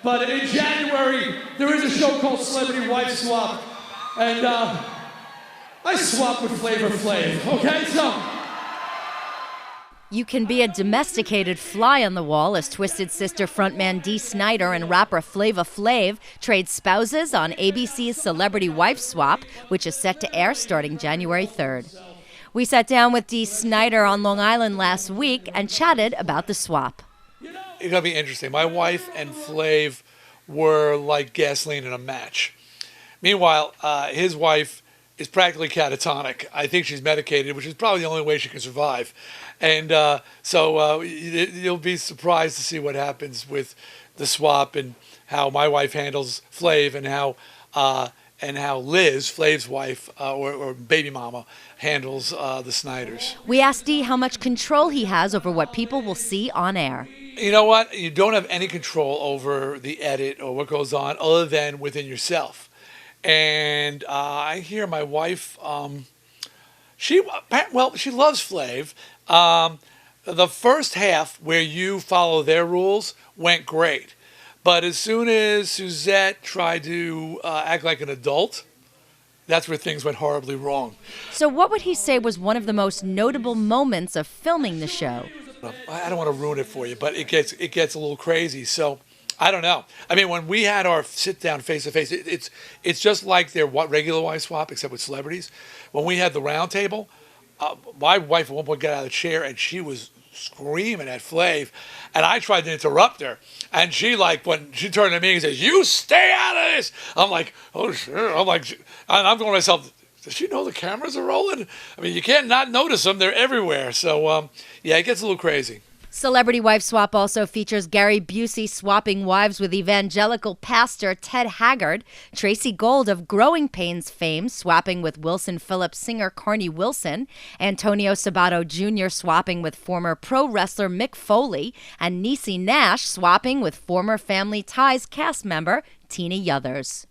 But in January, there is a show called Celebrity Wife Swap. And I swap with Flavor Flav, okay? So. You can be a domesticated fly on the wall as Twisted Sister frontman Dee Snider and rapper Flavor Flav trade spouses on ABC's Celebrity Wife Swap, which is set to air starting January 3rd. We sat down with Dee Snider on Long Island last week and chatted about the swap. It's going to be interesting. My wife and Flav were like gasoline in a match. Meanwhile, his wife is practically catatonic. I think she's medicated, which is probably the only way she can survive. And so you'll be surprised to see what happens with the swap and how my wife handles Flav and how Liz, Flav's wife, or baby mama, handles the Sniders. We asked Dee how much control he has over what people will see on air. You know what? You don't have any control over the edit or what goes on other than within yourself. And I hear my wife, she loves Flav. The first half where you follow their rules went great. But as soon as Suzette tried to act like an adult, that's where things went horribly wrong. So what would he say was one of the most notable moments of filming the show? I don't want to ruin it for you, but it gets a little crazy. So I don't know. I mean, when we had our sit-down face-to-face, it's just like their regular wife swap, except with celebrities. When we had the round table, my wife at one point got out of the chair, and she was screaming at Flav, and I tried to interrupt her. And she, when she turned to me and says, "You stay out of this!" I'm like, "Oh, sure." I'm going to myself, does she know the cameras are rolling? I mean, you can't not notice them. They're everywhere. So, yeah, it gets a little crazy. Celebrity Wife Swap also features Gary Busey swapping wives with evangelical pastor Ted Haggard, Tracy Gold of Growing Pains fame swapping with Wilson Phillips singer Carney Wilson, Antonio Sabato Jr. swapping with former pro wrestler Mick Foley, and Niecy Nash swapping with former Family Ties cast member Tina Yothers.